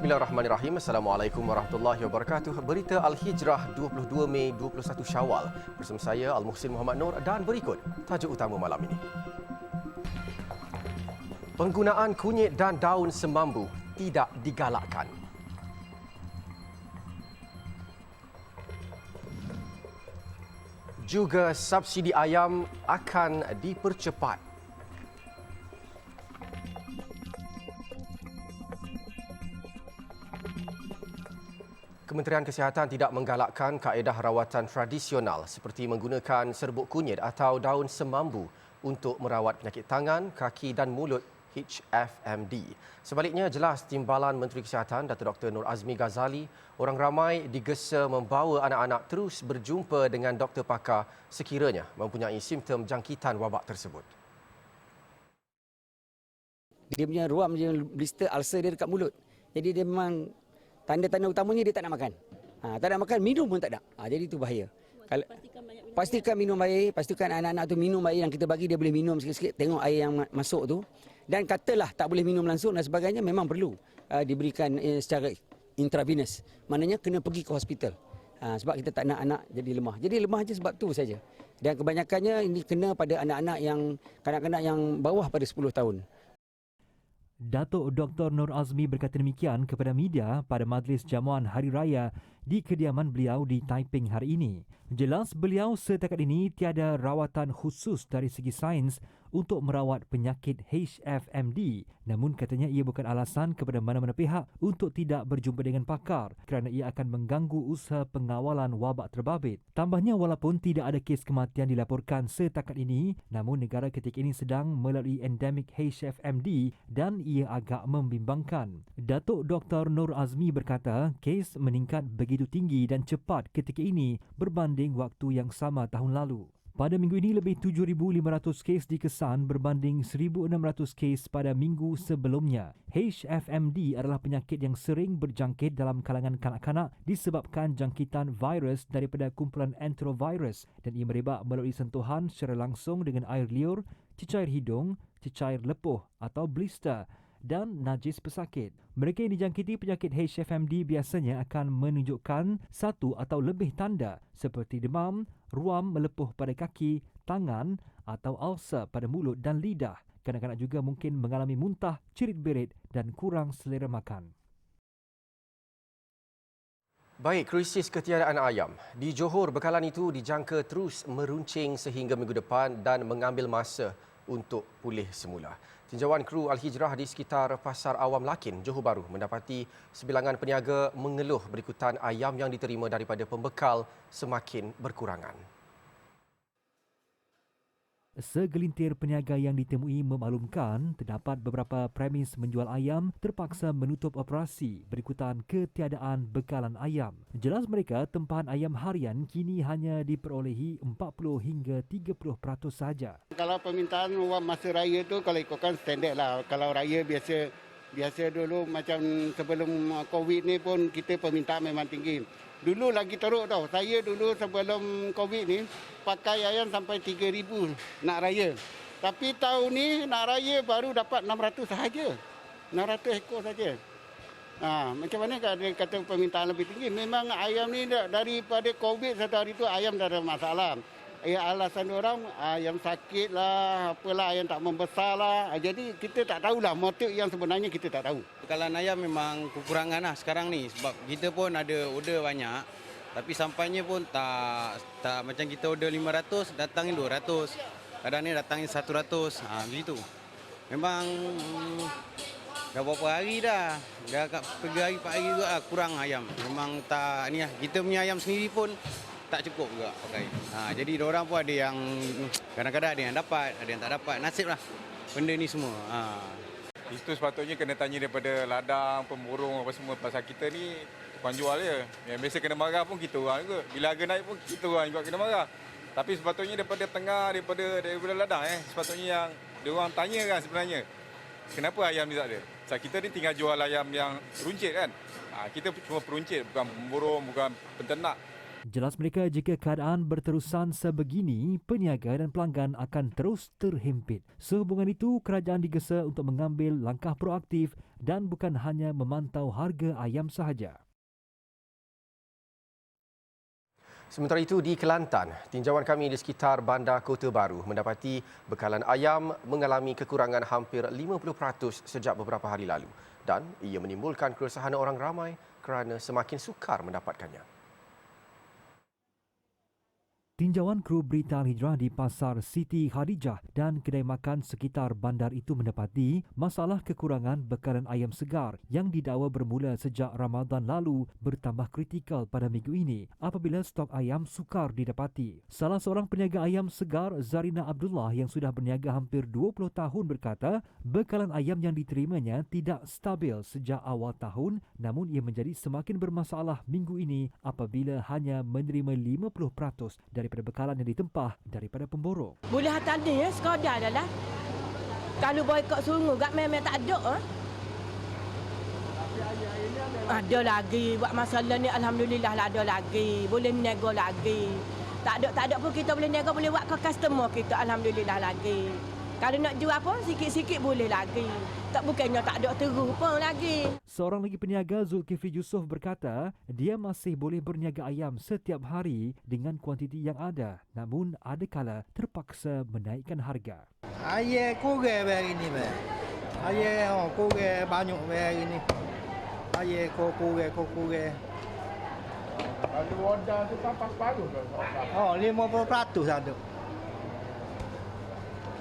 Bismillahirrahmanirrahim. Assalamualaikum warahmatullahi wabarakatuh. Berita Al-Hijrah 22 Mei 21 Syawal. Bersama saya Al-Muhsin Muhammad Nur dan berikut tajuk utama malam ini. Penggunaan kunyit dan daun semambu tidak digalakkan. Juga subsidi ayam akan dipercepat. Kementerian Kesihatan tidak menggalakkan kaedah rawatan tradisional seperti menggunakan serbuk kunyit atau daun semambu untuk merawat penyakit tangan, kaki dan mulut HFMD. Sebaliknya, jelas Timbalan Menteri Kesihatan Datuk Dr. Nur Azmi Ghazali, orang ramai digesa membawa anak-anak terus berjumpa dengan doktor pakar sekiranya mempunyai simptom jangkitan wabak tersebut. Dia punya ruam, dia blister, ulcer dia dekat mulut. Jadi dia memang tanda-tanda utamanya dia tak nak makan. Tak nak makan, minum pun tak nak. Jadi itu bahaya. Kalau pastikan minum air, pastikan anak-anak tu minum air yang kita bagi dia boleh minum sikit-sikit, tengok air yang masuk tu. Dan katalah tak boleh minum langsung dan sebagainya, memang perlu diberikan secara intravenous. Maknanya kena pergi ke hospital. Sebab kita tak nak anak jadi lemah. Jadi lemah je sebab tu saja. Dan kebanyakannya ini kena pada anak-anak yang kanak-kanak yang bawah pada 10 tahun. Datuk Dr. Nur Azmi berkata demikian kepada media pada majlis jamuan Hari Raya di kediaman beliau di Taiping hari ini. Jelas beliau setakat ini tiada rawatan khusus dari segi sains untuk merawat penyakit HFMD. Namun katanya ia bukan alasan kepada mana-mana pihak untuk tidak berjumpa dengan pakar kerana ia akan mengganggu usaha pengawalan wabak terbabit. Tambahnya, walaupun tidak ada kes kematian dilaporkan setakat ini, namun negara ketika ini sedang melalui endemik HFMD dan ia agak membimbangkan. Datuk Dr. Nur Azmi berkata kes meningkat begitu tinggi dan cepat ketika ini berbanding waktu yang sama tahun lalu. Pada minggu ini, lebih 7,500 kes dikesan berbanding 1,600 kes pada minggu sebelumnya. HFMD adalah penyakit yang sering berjangkit dalam kalangan kanak-kanak disebabkan jangkitan virus daripada kumpulan enterovirus dan ia merebak melalui sentuhan secara langsung dengan air liur, cecair hidung, cecair lepuh atau blister dan najis pesakit. Mereka yang dijangkiti penyakit HFMD biasanya akan menunjukkan satu atau lebih tanda seperti demam, ruam melepuh pada kaki, tangan atau ulcer pada mulut dan lidah. Kanak-kanak juga mungkin mengalami muntah, cerit-berit dan kurang selera makan. Baik, krisis ketiadaan ayam. Di Johor, bekalan itu dijangka terus meruncing sehingga minggu depan dan mengambil masa untuk pulih semula. Tinjauan kru Al-Hijrah di sekitar Pasar Awam Lakin, Johor Bahru mendapati sebilangan peniaga mengeluh berikutan ayam yang diterima daripada pembekal semakin berkurangan. Segelintir peniaga yang ditemui memaklumkan terdapat beberapa premis menjual ayam terpaksa menutup operasi berikutan ketiadaan bekalan ayam. Jelas mereka tempahan ayam harian kini hanya diperolehi 40 hingga 30% saja. Kalau permintaan wang masa raya tu kalau ikutkan standard lah. Kalau raya biasa dulu macam sebelum Covid ni pun kita permintaan memang tinggi. Dulu lagi teruk tau. Saya dulu sebelum Covid ni pakai ayam sampai 3,000 nak raya. Tapi tahun ni nak raya baru dapat 600 sahaja. 600 ekor saja. Macam mana kalau dia kata permintaan lebih tinggi? Memang ayam ni daripada Covid satu hari tu ayam dah ada masalah. Alasan orang ayam sakit lah, apalah ayam tak membesar lah. Jadi kita tak tahulah motif yang sebenarnya kita tak tahu. Bekalan ayam memang kekurangan lah sekarang ni sebab kita pun ada order banyak tapi sampainya pun tak macam kita order 500 datangin 200. Kadang ni datangin 100. Begitu. Memang dah berapa hari dah. Dah 3 hari 4 hari juga kurang ayam. Memang tak ni lah. Kita punya ayam sendiri pun tak cukup juga pakai. Jadi orang pun ada yang kadang-kadang ada yang dapat, ada yang tak dapat. Nasib lah benda ni semua. Itu sepatutnya kena tanya daripada ladang, pemborong apa semua. Pasal kita ni tukang jual je. Yang biasa kena marah pun kita orang juga. Bila harga naik pun kita orang juga kena marah. Tapi sepatutnya daripada tengah, daripada ladang sepatutnya yang diorang tanya kan sebenarnya. Kenapa ayam ni tak ada? Sebab kita ni tinggal jual ayam yang runcit kan. Kita cuma peruncit, bukan pemborong, bukan penternak. Jelas mereka jika keadaan berterusan sebegini, peniaga dan pelanggan akan terus terhimpit. Sehubungan itu, kerajaan digesa untuk mengambil langkah proaktif dan bukan hanya memantau harga ayam sahaja. Sementara itu di Kelantan, tinjauan kami di sekitar Bandar Kota Baru mendapati bekalan ayam mengalami kekurangan hampir 50% sejak beberapa hari lalu dan ia menimbulkan keresahan orang ramai kerana semakin sukar mendapatkannya. Tinjauan kru Berita Al-Hijrah di Pasar Siti Khadijah dan kedai makan sekitar bandar itu mendapati masalah kekurangan bekalan ayam segar yang didakwa bermula sejak Ramadan lalu bertambah kritikal pada minggu ini apabila stok ayam sukar didapati. Salah seorang peniaga ayam segar, Zarina Abdullah, yang sudah berniaga hampir 20 tahun berkata bekalan ayam yang diterimanya tidak stabil sejak awal tahun, namun ia menjadi semakin bermasalah minggu ini apabila hanya menerima 50% daripada bekalan yang ditempah daripada pemborong. Boleh hantar ni ya, sekadar dah lah. Kalau boykot sungguh, gak memang tak ada. Ada lagi, buat masalah ni Alhamdulillah lah ada lagi. Boleh menego lagi. Tak ada pun kita boleh nego, boleh buat ke customer kita Alhamdulillah lagi. Kalau nak jual pun sikit-sikit boleh lagi. Tak bukannya tak ada terus pun lagi. Seorang lagi peniaga, Zulkifli Yusof, berkata dia masih boleh berniaga ayam setiap hari dengan kuantiti yang ada, namun ada kala terpaksa menaikkan harga. Ayam kurang hari ni, ayam kurang banyak hari ni. Ayam kurang. Kalau order tu sampai separuh ke? 50% ada.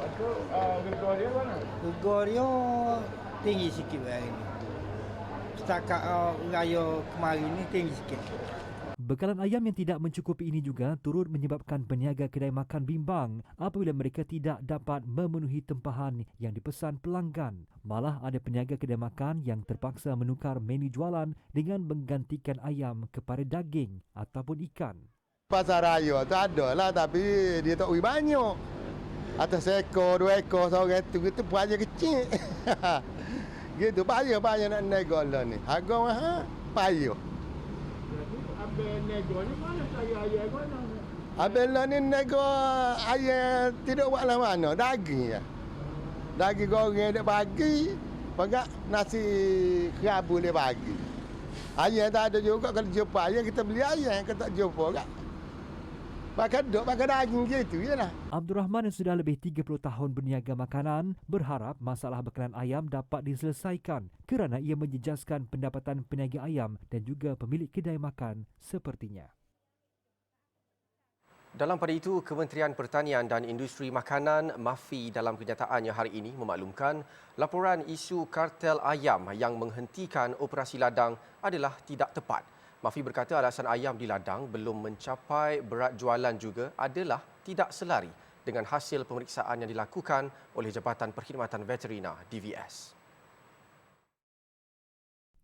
Lepas tu, harga dia mana? Harga dia tinggi sikit hari ni. Setakat raya kemarin ni tinggi sikit. Bekalan ayam yang tidak mencukupi ini juga turut menyebabkan peniaga kedai makan bimbang apabila mereka tidak dapat memenuhi tempahan yang dipesan pelanggan. Malah ada peniaga kedai makan yang terpaksa menukar menu jualan dengan menggantikan ayam kepada daging ataupun ikan. Pasar raya tu ada lah tapi dia tak beri banyak. Atas ekor, 2 ekor, seorang itu pun aja kecil. Gitu, payah nak nego lah ni. Harga mahal, payah. Abang nego ni mana saya ayam mana? Abang lah ni nego ayam tidak buat lah mana, daging ya. Daging goreng dia bagi, pagak nasi kerabu dia bagi. Ayam tak ada juga, kalau jumpa ayam kita beli ayam, kalau tak jumpa kak. Pakai daging gitu je lah. Abdul Rahman yang sudah lebih 30 tahun berniaga makanan berharap masalah bekalan ayam dapat diselesaikan kerana ia menjejaskan pendapatan peniaga ayam dan juga pemilik kedai makan sepertinya. Dalam pada itu, Kementerian Pertanian dan Industri Makanan MAFI dalam kenyataannya hari ini memaklumkan laporan isu kartel ayam yang menghentikan operasi ladang adalah tidak tepat. MAFI berkata alasan ayam di ladang belum mencapai berat jualan juga adalah tidak selari dengan hasil pemeriksaan yang dilakukan oleh Jabatan Perkhidmatan Veterina DVS.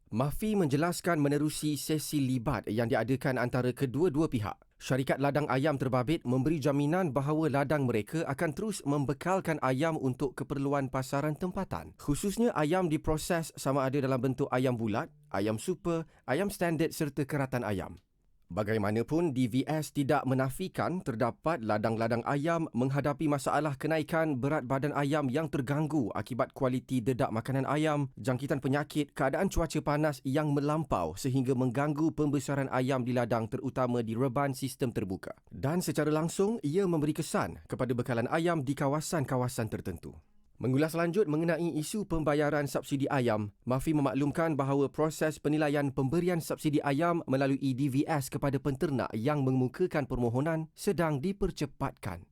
MAFI menjelaskan menerusi sesi libat yang diadakan antara kedua-dua pihak. Syarikat ladang ayam terbabit memberi jaminan bahawa ladang mereka akan terus membekalkan ayam untuk keperluan pasaran tempatan. Khususnya ayam diproses sama ada dalam bentuk ayam bulat, ayam super, ayam standard serta keratan ayam. Bagaimanapun, DVS tidak menafikan terdapat ladang-ladang ayam menghadapi masalah kenaikan berat badan ayam yang terganggu akibat kualiti dedak makanan ayam, jangkitan penyakit, keadaan cuaca panas yang melampau sehingga mengganggu pembesaran ayam di ladang terutama di reban sistem terbuka. Dan secara langsung, ia memberi kesan kepada bekalan ayam di kawasan-kawasan tertentu. Mengulas lanjut mengenai isu pembayaran subsidi ayam, MAFI memaklumkan bahawa proses penilaian pemberian subsidi ayam melalui DVS kepada penternak yang mengemukakan permohonan sedang dipercepatkan.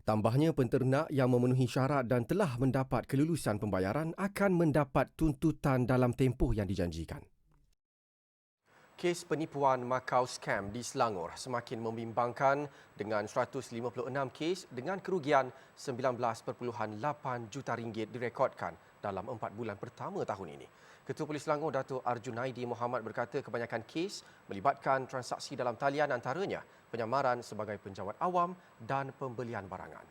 Tambahnya, penternak yang memenuhi syarat dan telah mendapat kelulusan pembayaran akan mendapat tuntutan dalam tempoh yang dijanjikan. Kes penipuan Macau Scam di Selangor semakin membimbangkan dengan 156 kes dengan kerugian 19.8 juta ringgit direkodkan dalam 4 bulan pertama tahun ini. Ketua Polis Selangor Dato' Arjunaidi Mohamad berkata kebanyakan kes melibatkan transaksi dalam talian antaranya penyamaran sebagai penjawat awam dan pembelian barangan.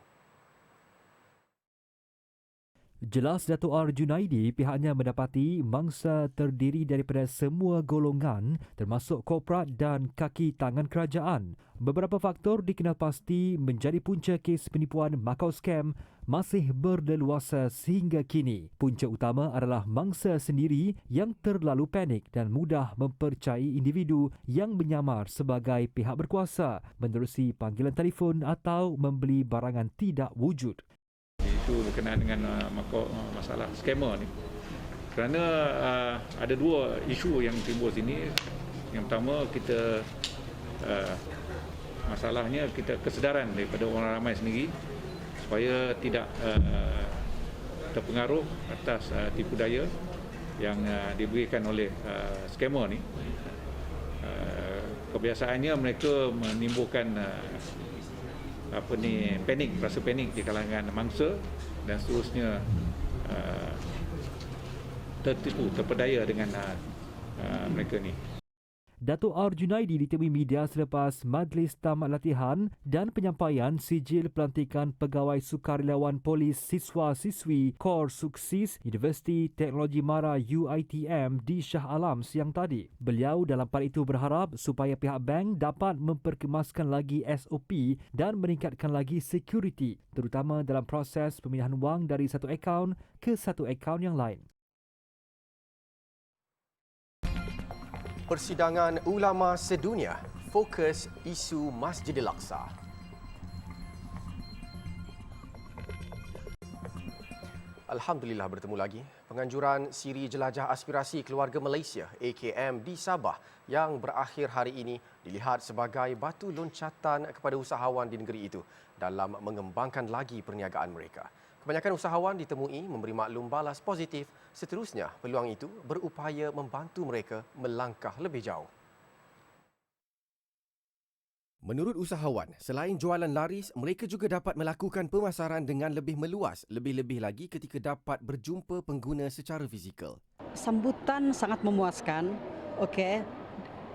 Jelas Dato' R. Junaidi pihaknya mendapati mangsa terdiri daripada semua golongan termasuk korporat dan kaki tangan kerajaan. Beberapa faktor dikenal pasti menjadi punca kes penipuan Macau Scam masih berleluasa sehingga kini. Punca utama adalah mangsa sendiri yang terlalu panik dan mudah mempercayai individu yang menyamar sebagai pihak berkuasa, menerusi panggilan telefon atau membeli barangan tidak wujud. Itu berkenaan dengan masalah scammer ni. Kerana ada dua isu yang timbul sini. Yang pertama, kita masalahnya kita kesedaran daripada orang ramai sendiri supaya tidak terpengaruh atas tipu daya yang diberikan oleh scammer ni. Kebiasaannya mereka menimbulkan panik, rasa panik di kalangan mangsa dan seterusnya tertipu, terpedaya dengan mereka ni. Dato' R. Junaidi ditemui media selepas majlis tamat latihan dan penyampaian sijil pelantikan pegawai sukarelawan polis siswa-siswi Kor Suksis Universiti Teknologi Mara UiTM di Shah Alam siang tadi. Beliau dalam pada itu berharap supaya pihak bank dapat memperkemaskan lagi SOP dan meningkatkan lagi security, terutama dalam proses pemindahan wang dari satu akaun ke satu akaun yang lain. Persidangan ulama sedunia fokus isu Masjidil Aqsa. Alhamdulillah bertemu lagi. Penganjuran Siri Jelajah Aspirasi Keluarga Malaysia AKM di Sabah yang berakhir hari ini dilihat sebagai batu loncatan kepada usahawan di negeri itu dalam mengembangkan lagi perniagaan mereka. Kebanyakan usahawan ditemui memberi maklum balas positif. Seterusnya, peluang itu berupaya membantu mereka melangkah lebih jauh. Menurut usahawan, selain jualan laris, mereka juga dapat melakukan pemasaran dengan lebih meluas, lebih-lebih lagi ketika dapat berjumpa pengguna secara fizikal. Sambutan sangat memuaskan. Okey.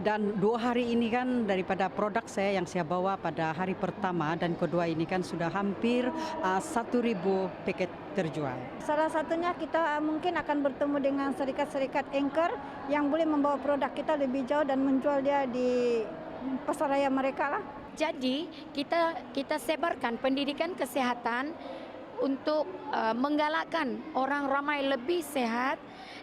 Dan 2 hari ini kan daripada produk saya yang saya bawa pada hari pertama dan kedua ini kan sudah hampir 1,000 paket terjual. Salah satunya kita mungkin akan bertemu dengan syarikat-syarikat anchor yang boleh membawa produk kita lebih jauh dan menjual dia di pasaraya mereka lah. Jadi kita sebarkan pendidikan kesehatan untuk menggalakkan orang ramai lebih sehat.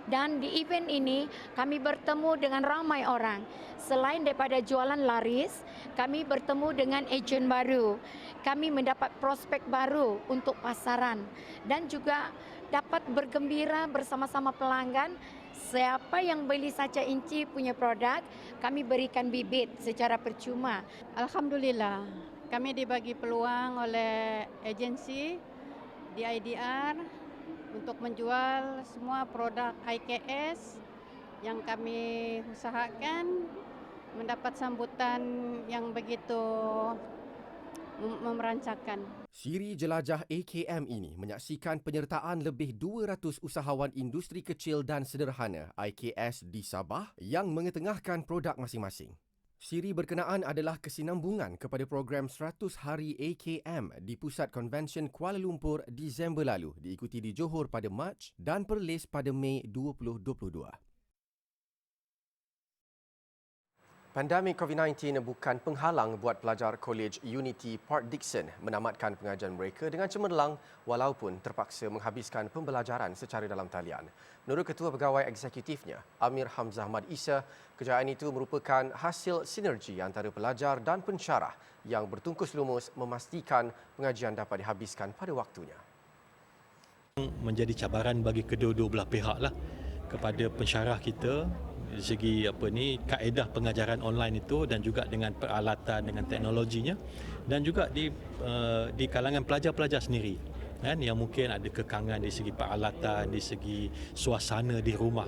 Dan di event ini kami bertemu dengan ramai orang. Selain daripada jualan laris, kami bertemu dengan ejen baru. Kami mendapat prospek baru untuk pasaran dan juga dapat bergembira bersama-sama pelanggan. Siapa yang beli saja inci punya produk, kami berikan bibit secara percuma. Alhamdulillah, kami dibagi peluang oleh agensi DIDR untuk menjual semua produk IKS yang kami usahakan, mendapat sambutan yang begitu memerancakan. Siri Jelajah AKM ini menyaksikan penyertaan lebih 200 usahawan industri kecil dan sederhana IKS di Sabah yang mengetengahkan produk masing-masing. Siri berkenaan adalah kesinambungan kepada program 100 Hari AKM di Pusat Konvensyen Kuala Lumpur Disember lalu, diikuti di Johor pada Mac dan Perlis pada Mei 2022. Pandemik COVID-19 bukan penghalang buat pelajar College Unity Port Dickson menamatkan pengajian mereka dengan cemerlang walaupun terpaksa menghabiskan pembelajaran secara dalam talian. Menurut Ketua Pegawai Eksekutifnya, Amir Hamzah Ahmad Isa, kejayaan itu merupakan hasil sinergi antara pelajar dan pensyarah yang bertungkus lumus memastikan pengajian dapat dihabiskan pada waktunya. Menjadi cabaran bagi kedua-dua belah pihak lah kepada pensyarah kita dari segi kaedah pengajaran online itu dan juga dengan peralatan, dengan teknologinya dan juga di kalangan pelajar-pelajar sendiri kan, yang mungkin ada kekangan di segi peralatan, di segi suasana di rumah.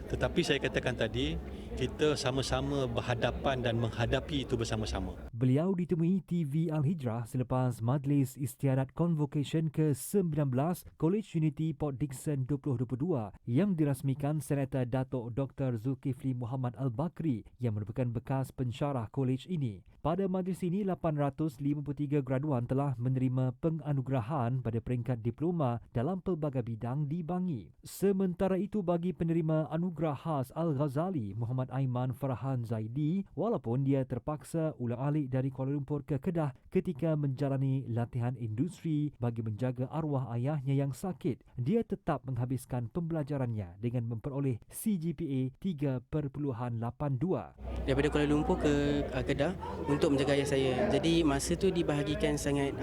Tetapi saya katakan tadi, kita sama-sama berhadapan dan menghadapi itu bersama-sama. Beliau ditemui TV Al-Hijrah selepas Majlis Istiadat Convocation ke-19 College Unity Port Dickson 2022 yang dirasmikan Senator Datuk Dr. Zulkifli Muhammad Al-Bakri yang merupakan bekas pensyarah kolej ini. Pada majlis ini, 853 graduan telah menerima penganugerahan pada peringkat diploma dalam pelbagai bidang dibangi. Sementara itu, bagi penerima anugerah khas Al-Ghazali, Muhammad Aiman Farhan Zaidi, walaupun dia terpaksa ulang-alik dari Kuala Lumpur ke Kedah ketika menjalani latihan industri bagi menjaga arwah ayahnya yang sakit, dia tetap menghabiskan pembelajarannya dengan memperoleh CGPA 3.82. Daripada Kuala Lumpur ke Kedah untuk menjaga ayah saya. Jadi masa tu dibahagikan sangat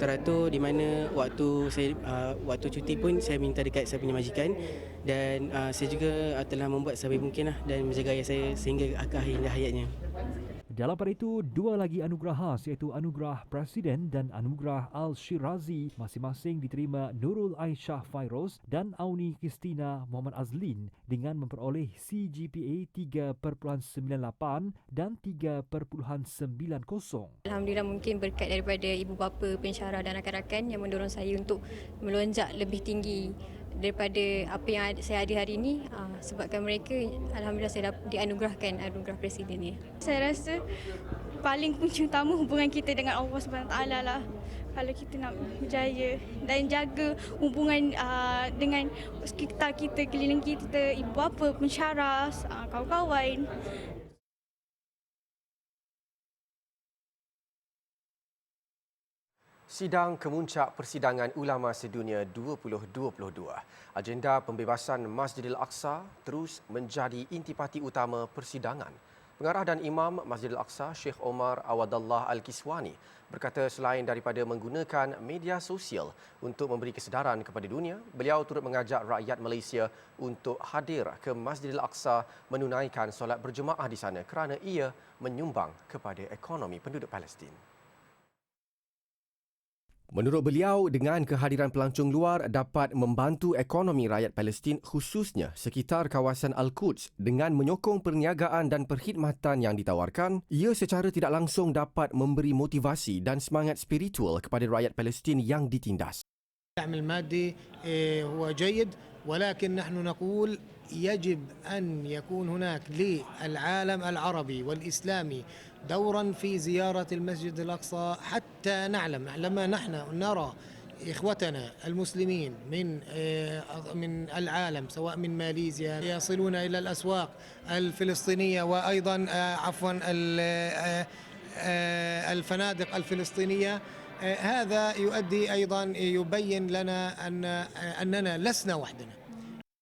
teratur, di mana waktu cuti pun saya minta dekat saya punya majikan, dan saya juga telah membuat sebaik mungkin dan menjaga ayah saya sehingga akhir hayatnya. Dalam pada itu, dua lagi anugerah khas iaitu Anugerah Presiden dan Anugerah Al-Shirazi masing-masing diterima Nurul Aisyah Fairoz dan Auni Kristina Muhammad Azlin dengan memperoleh CGPA 3.98 dan 3.90. Alhamdulillah, mungkin berkat daripada ibu bapa, pensyarah dan rakan-rakan yang mendorong saya untuk melonjak lebih tinggi daripada apa yang saya ada hari ini. Sebabkan mereka, alhamdulillah saya dianugerahkan anugerah presiden ni. Saya rasa paling kunci utama hubungan kita dengan Allah SWT lah. Kalau kita nak berjaya dan jaga hubungan dengan sekitar kita, keliling kita, ibu bapa, pensyarah, kawan-kawan. Sidang Kemuncak Persidangan Ulama Sedunia 2022. Agenda pembebasan Masjidil Aqsa terus menjadi intipati utama persidangan. Pengarah dan Imam Masjidil Aqsa, Sheikh Omar Awadallah Al-Kiswani, berkata selain daripada menggunakan media sosial untuk memberi kesedaran kepada dunia, beliau turut mengajak rakyat Malaysia untuk hadir ke Masjidil Aqsa menunaikan solat berjemaah di sana kerana ia menyumbang kepada ekonomi penduduk Palestin. Menurut beliau, dengan kehadiran pelancong luar dapat membantu ekonomi rakyat Palestin khususnya sekitar kawasan Al-Quds dengan menyokong perniagaan dan perkhidmatan yang ditawarkan, ia secara tidak langsung dapat memberi motivasi dan semangat spiritual kepada rakyat Palestin yang ditindas. الدعم المادي هو جيد، ولكن نحن نقول يجب أن يكون هناك للعالم العربي والإسلامي دورا في زيارة المسجد الأقصى حتى نعلم لما نحن نرى إخوتنا المسلمين من العالم سواء من ماليزيا يصلون إلى الأسواق الفلسطينية وأيضا الفنادق الفلسطينية. هذا يؤدي أيضا يبين لنا أننا لسنا وحدنا.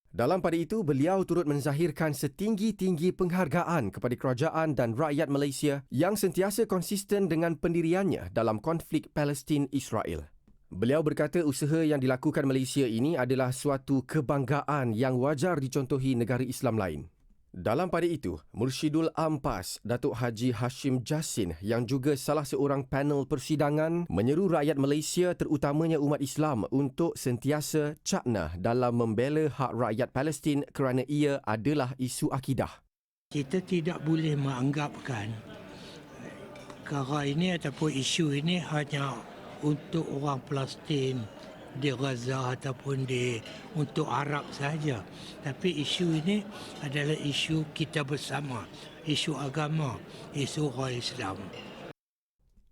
Dalam pada itu, beliau turut menzahirkan setinggi-tinggi penghargaan kepada kerajaan dan rakyat Malaysia yang sentiasa konsisten dengan pendiriannya dalam konflik Palestin-Israel. Beliau berkata usaha yang dilakukan Malaysia ini adalah suatu kebanggaan yang wajar dicontohi negara Islam lain. Dalam pada itu, Mursyidul Ampas, Datuk Haji Hashim Jassin yang juga salah seorang panel persidangan menyeru rakyat Malaysia terutamanya umat Islam untuk sentiasa cakna dalam membela hak rakyat Palestin kerana ia adalah isu akidah. Kita tidak boleh menganggapkan perkara ini ataupun isu ini hanya untuk orang Palestin di Gaza ataupun untuk Arab saja. Tapi isu ini adalah isu kita bersama, isu agama, isu orang Islam.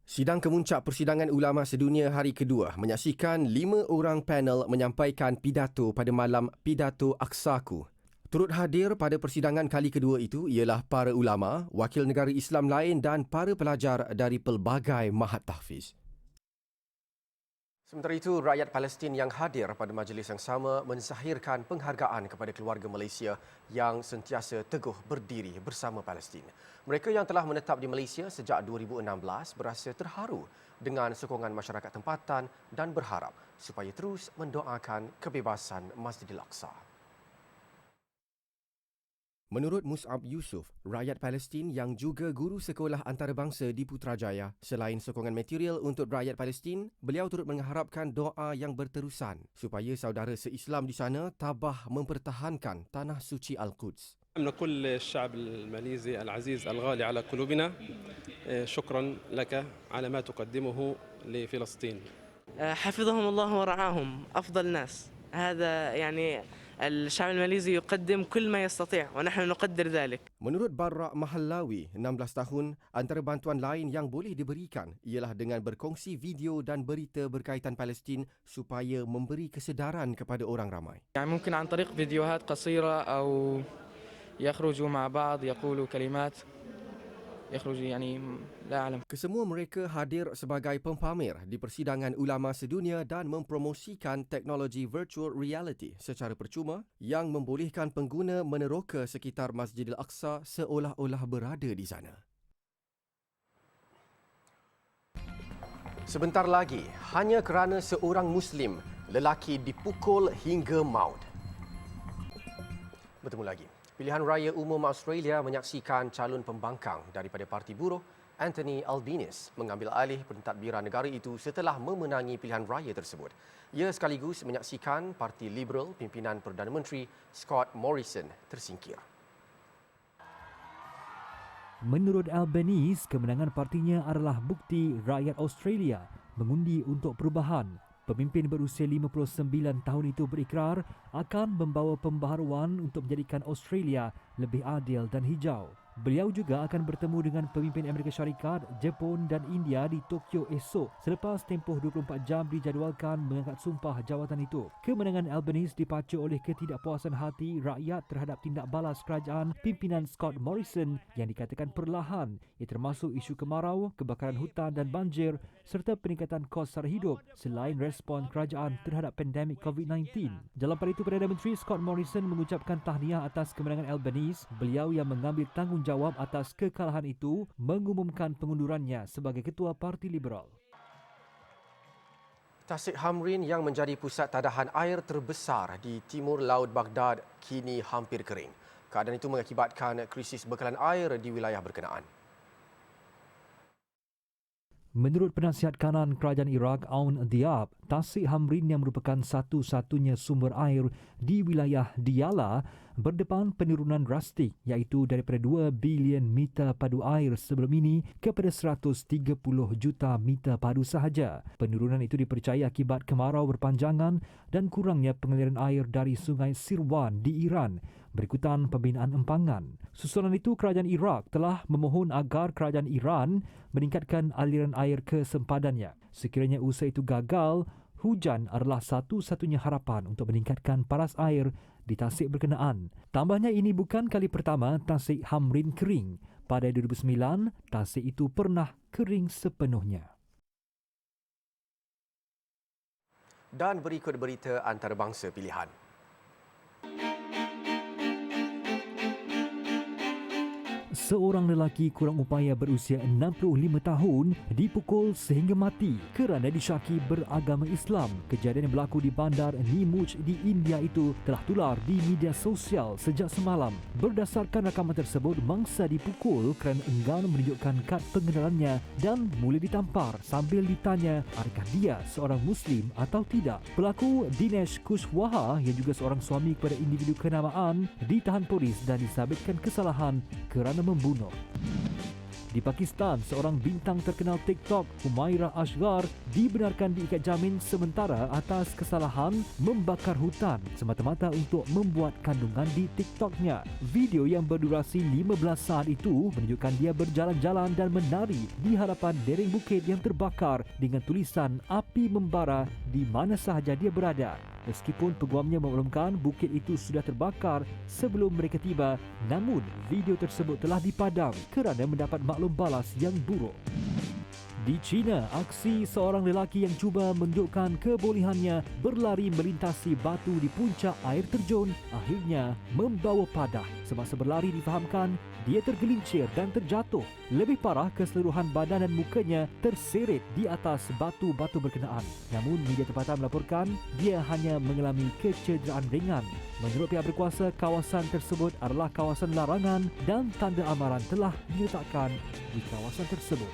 Sidang Kemuncak Persidangan Ulama Sedunia hari kedua menyaksikan 5 orang panel menyampaikan pidato pada malam Pidato Aqsaku. Turut hadir pada persidangan kali kedua itu ialah para ulama, wakil negara Islam lain dan para pelajar dari pelbagai mahat tahfiz. Sementara itu, rakyat Palestin yang hadir pada majlis yang sama menzahirkan penghargaan kepada keluarga Malaysia yang sentiasa teguh berdiri bersama Palestin. Mereka yang telah menetap di Malaysia sejak 2016 berasa terharu dengan sokongan masyarakat tempatan dan berharap supaya terus mendoakan kebebasan Masjidil Aqsa. Menurut Mus'ab Yusof, rakyat Palestin yang juga guru sekolah antarabangsa di Putrajaya, selain sokongan material untuk rakyat Palestin, beliau turut mengharapkan doa yang berterusan supaya saudara se-Islam di sana tabah mempertahankan tanah suci Al-Quds. نقول للشعب الماليزي العزيز الغالي على قلوبنا شكرا لك على ما تقدمه لفلسطين. حفظهم الله ورعاهم أفضل ناس. هذا يعني الشعب الماليزي يقدم كل ما يستطيع ونحن نقدر ذلك. Menurut Barra Mahallawi, 16 tahun, antara bantuan lain yang boleh diberikan ialah dengan berkongsi video dan berita berkaitan Palestin supaya memberi kesedaran kepada orang ramai. يعني ممكن عن طريق فيديوهات قصيرة أو يخرجوا مع بعض يقولوا كلمات يخرج يعني لا أعلم. Kesemua mereka hadir sebagai pempamer di persidangan ulama sedunia dan mempromosikan teknologi virtual reality secara percuma yang membolehkan pengguna meneroka sekitar Masjidil Aqsa seolah-olah berada di sana. Sebentar lagi, hanya kerana seorang Muslim, lelaki dipukul hingga maut. Bertemu lagi. Pilihan Raya Umum Australia menyaksikan calon pembangkang daripada Parti Buruh, Anthony Albanese, mengambil alih pentadbiran negara itu setelah memenangi pilihan raya tersebut. Ia sekaligus menyaksikan Parti Liberal pimpinan Perdana Menteri Scott Morrison tersingkir. Menurut Albanese, kemenangan partinya adalah bukti rakyat Australia mengundi untuk perubahan. Pemimpin berusia 59 tahun itu berikrar akan membawa pembaharuan untuk menjadikan Australia lebih adil dan hijau. Beliau juga akan bertemu dengan pemimpin Amerika Syarikat, Jepun dan India di Tokyo esok selepas tempoh 24 jam dijadualkan mengangkat sumpah jawatan itu. Kemenangan Albanese dipacu oleh ketidakpuasan hati rakyat terhadap tindak balas kerajaan pimpinan Scott Morrison yang dikatakan perlahan, ia termasuk isu kemarau, kebakaran hutan dan banjir serta peningkatan kos sara hidup selain respon kerajaan terhadap pandemik COVID-19. Dalam pada itu, Perdana Menteri Scott Morrison mengucapkan tahniah atas kemenangan Albanese. Beliau yang mengambil tanggungjawab atas kekalahan itu mengumumkan pengundurannya sebagai Ketua Parti Liberal. Tasik Hamrin yang menjadi pusat tadahan air terbesar di timur laut Baghdad kini hampir kering. Keadaan itu mengakibatkan krisis bekalan air di wilayah berkenaan. Menurut penasihat kanan kerajaan Iraq, Aoun Diab, Tasik Hamrin yang merupakan satu-satunya sumber air di wilayah Diyala berdepan penurunan drastik iaitu daripada 2 bilion meter padu air sebelum ini kepada 130 juta meter padu sahaja. Penurunan itu dipercayai akibat kemarau berpanjangan dan kurangnya pengaliran air dari Sungai Sirwan di Iran berikutan pembinaan empangan. Susulan itu, kerajaan Iraq telah memohon agar kerajaan Iran meningkatkan aliran air ke sempadannya. Sekiranya usaha itu gagal, hujan adalah satu-satunya harapan untuk meningkatkan paras air di tasik berkenaan. Tambahnya, ini bukan kali pertama Tasik Hamrin kering. Pada 2009, tasik itu pernah kering sepenuhnya. Dan berikut berita antarabangsa pilihan. Seorang lelaki kurang upaya berusia 65 tahun dipukul sehingga mati kerana disyaki beragama Islam. Kejadian yang berlaku di bandar Nimuch di India itu telah tular di media sosial sejak semalam. Berdasarkan rakaman tersebut, mangsa dipukul kerana enggan menunjukkan kad pengenalannya dan mula ditampar sambil ditanya adakah dia seorang Muslim atau tidak. Pelaku Dinesh Kushwaha yang juga seorang suami kepada individu kenamaan ditahan polis dan disabitkan kesalahan kerana membunuh. Di Pakistan, seorang bintang terkenal TikTok, Humaira Asghar, dibenarkan diikat jamin sementara atas kesalahan membakar hutan semata-mata untuk membuat kandungan di TikToknya. Video yang berdurasi 15 saat itu menunjukkan dia berjalan-jalan dan menari di hadapan lereng bukit yang terbakar dengan tulisan api membara di mana sahaja dia berada. Meskipun peguamnya memaklumkan bukit itu sudah terbakar sebelum mereka tiba, namun video tersebut telah dipadam kerana mendapat maklum balas yang buruk. Di China, aksi seorang lelaki yang cuba menunjukkan kebolehannya berlari melintasi batu di puncak air terjun akhirnya membawa padah. Semasa berlari difahamkan, dia tergelincir dan terjatuh. Lebih parah, keseluruhan badan dan mukanya terseret di atas batu-batu berkenaan. Namun media tempatan melaporkan dia hanya mengalami kecederaan ringan. Menurut pihak berkuasa, kawasan tersebut adalah kawasan larangan dan tanda amaran telah diletakkan di kawasan tersebut.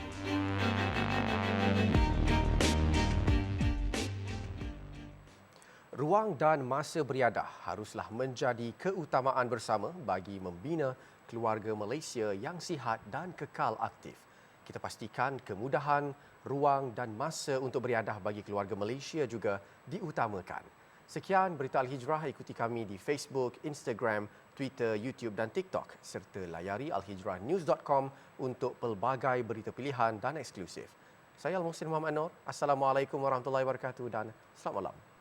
ruang dan masa beriadah haruslah menjadi keutamaan bersama bagi membina keluarga Malaysia yang sihat dan kekal aktif. Kita pastikan kemudahan, ruang dan masa untuk beriadah bagi keluarga Malaysia juga diutamakan. Sekian Berita Al-Hijrah. Ikuti kami di Facebook, Instagram, Twitter, YouTube dan TikTok serta layari alhijrahnews.com untuk pelbagai berita pilihan dan eksklusif. Saya Al-Muhsin Muhammad Noor. Assalamualaikum warahmatullahi wabarakatuh dan selamat malam.